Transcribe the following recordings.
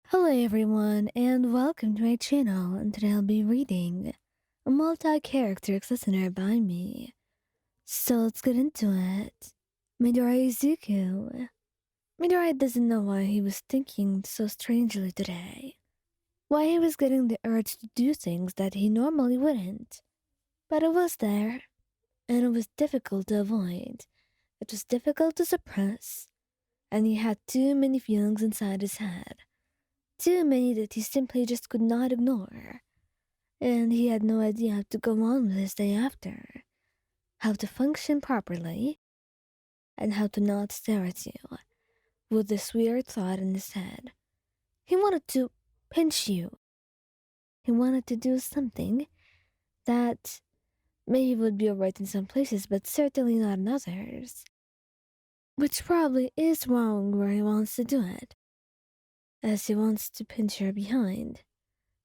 Hello everyone and welcome to my channel, and today I'll be reading a multi-character listener by me. So let's get into it. Midoriya Izuku. Midoriya doesn't know why he was thinking so strangely today. Why he was getting the urge to do things that he normally wouldn't. But it was there, and it was difficult to avoid. It was difficult to suppress, and he had too many feelings inside his head. Too many that he simply just could not ignore. And he had no idea how to go on with his day after, how to function properly, and how to not stare at you with this weird thought in his head. He wanted to pinch you. He wanted to do something that maybe would be alright in some places, but certainly not in others. Which probably is wrong where he wants to do it, as he wants to pinch her behind.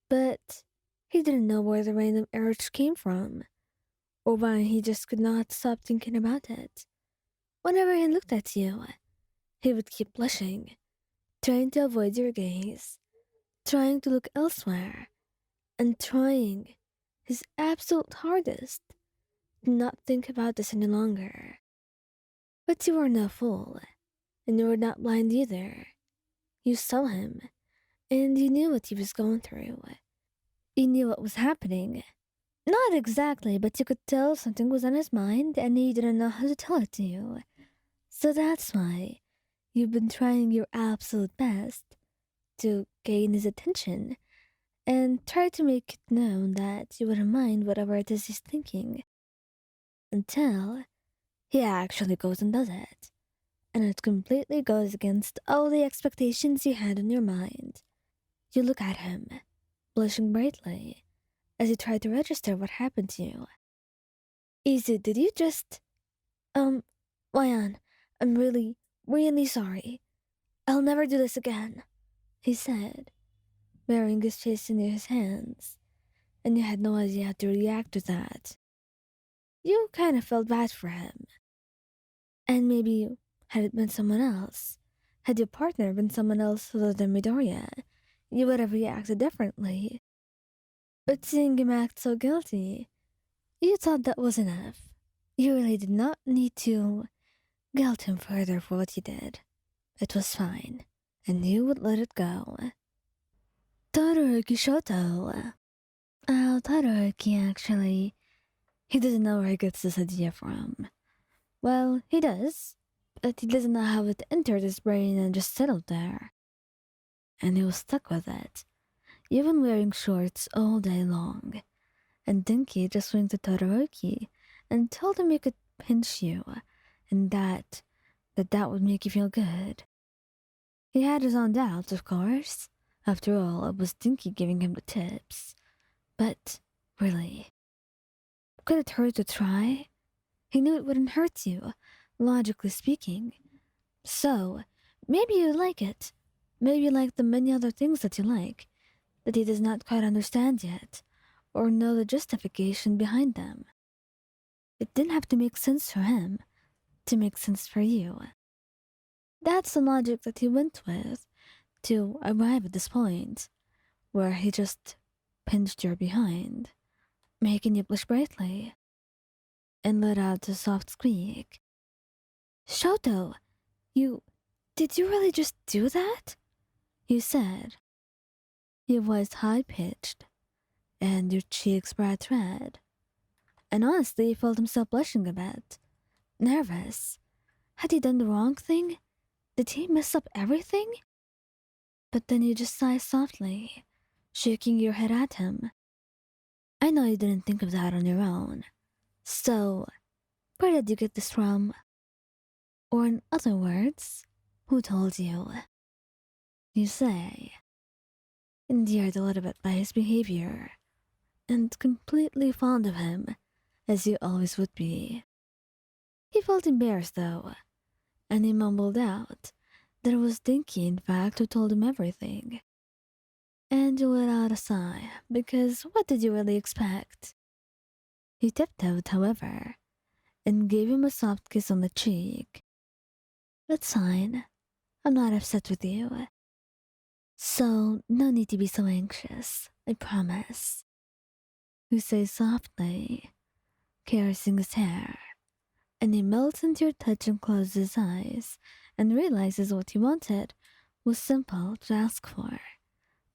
But he didn't know where the random urge came from, or why he just could not stop thinking about it. Whenever he looked at you, he would keep blushing, trying to avoid your gaze, trying to look elsewhere, and trying his absolute hardest to not think about this any longer. But you were no fool, and you were not blind either. You saw him, and you knew what he was going through. You knew what was happening. Not exactly, but you could tell something was on his mind and he didn't know how to tell it to you. So that's why you've been trying your absolute best to gain his attention and try to make it known that you wouldn't mind whatever it is he's thinking. Until he actually goes and does it. And it completely goes against all the expectations you had in your mind. You look at him, blushing brightly, as you try to register what happened to you. Izu, did you just... Wyan, I'm really, really sorry. I'll never do this again, he said, burying his face in his hands, and you had no idea how to react to that. You kind of felt bad for him. And maybe, had it been someone else, had your partner been someone else other than Midoriya, you would have reacted differently. But seeing him act so guilty, you thought that was enough. You really did not need to guilt him further for what he did. It was fine, and you would let it go. Todoroki Shoto. Todoroki actually. He doesn't know where he gets this idea from. Well, he does, but he doesn't know how it entered his brain and just settled there. And he was stuck with it, even wearing shorts all day long. And Dinky just went to Todoroki and told him he could pinch you, and that would make you feel good. He had his own doubts, of course. After all, it was Dinky giving him the tips. But, really, could it hurt to try? He knew it wouldn't hurt you, logically speaking. So, maybe you like it. Maybe you like the many other things that you like, that he does not quite understand yet, or know the justification behind them. It didn't have to make sense for him to make sense for you. That's the logic that he went with to arrive at this point, where he just pinched your behind, making you blush brightly, and let out a soft squeak. Shoto, did you really just do that? You said, your voice high-pitched, and your cheeks bright red. And honestly, he felt himself blushing a bit, nervous. Had he done the wrong thing? Did he mess up everything? But then you just sigh softly, shaking your head at him. I know you didn't think of that on your own. So, where did you get this from? Or in other words, who told you? You say, endeared a little bit by his behavior, and completely fond of him, as you always would be. He felt embarrassed, though, and he mumbled out that it was Dinky, in fact, who told him everything. And you let out a sigh, because what did you really expect? He tiptoed, however, and gave him a soft kiss on the cheek. That's fine. I'm not upset with you. So, no need to be so anxious, I promise. You say softly, caressing his hair, and he melts into your touch and closes his eyes and realizes what he wanted was simple to ask for.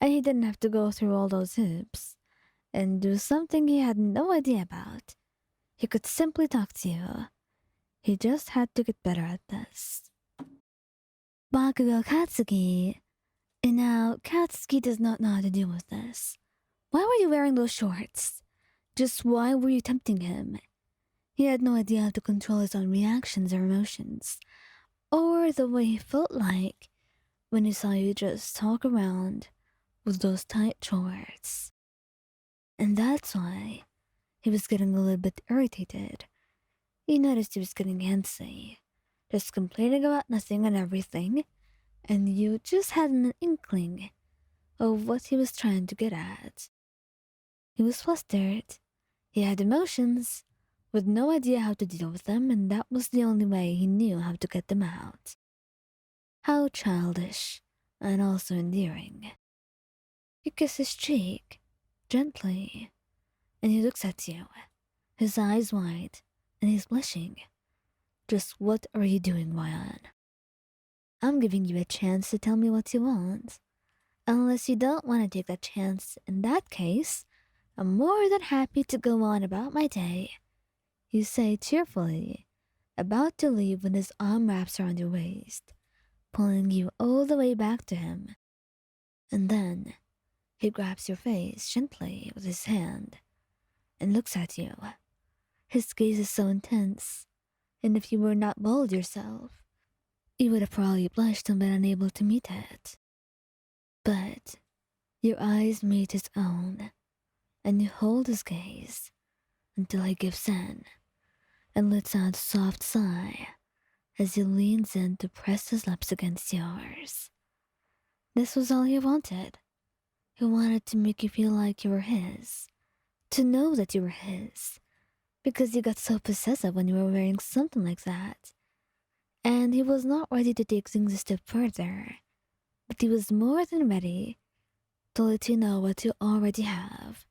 And he didn't have to go through all those hoops and do something he had no idea about. He could simply talk to you. He just had to get better at this. Bakugou Katsuki. And now, Katsuki does not know how to deal with this. Why were you wearing those shorts? Just why were you tempting him? He had no idea how to control his own reactions or emotions, or the way he felt like when he saw you just talk around with those tight shorts. And that's why he was getting a little bit irritated. He noticed he was getting antsy, just complaining about nothing and everything, and you just had an inkling of what he was trying to get at. He was flustered. He had emotions, with no idea how to deal with them, and that was the only way he knew how to get them out. How childish, and also endearing. You kiss his cheek, gently, and he looks at you, his eyes wide, and he's blushing. Just what are you doing, Ryan? I'm giving you a chance to tell me what you want. Unless you don't want to take that chance, in that case, I'm more than happy to go on about my day. You say cheerfully, about to leave when his arm wraps around your waist, pulling you all the way back to him. And then he grabs your face gently with his hand and looks at you. His gaze is so intense, and if you were not bold yourself, you would have probably blushed and been unable to meet it. But your eyes meet his own, and you hold his gaze until he gives in and lets out a soft sigh as he leans in to press his lips against yours. This was all he wanted. He wanted to make you feel like you were his, to know that you were his, because you got so possessive when you were wearing something like that. And he was not ready to take things a step further, but he was more than ready to let you know what you already have.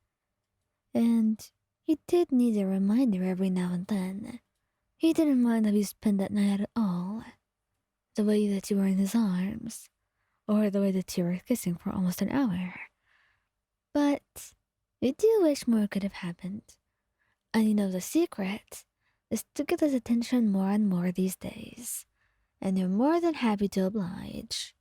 And he did need a reminder every now and then. He didn't mind how you spent that night at all. The way that you were in his arms, or the way that you were kissing for almost an hour. But you do wish more could have happened. And you know the secret is to get his attention more and more these days. And you're more than happy to oblige.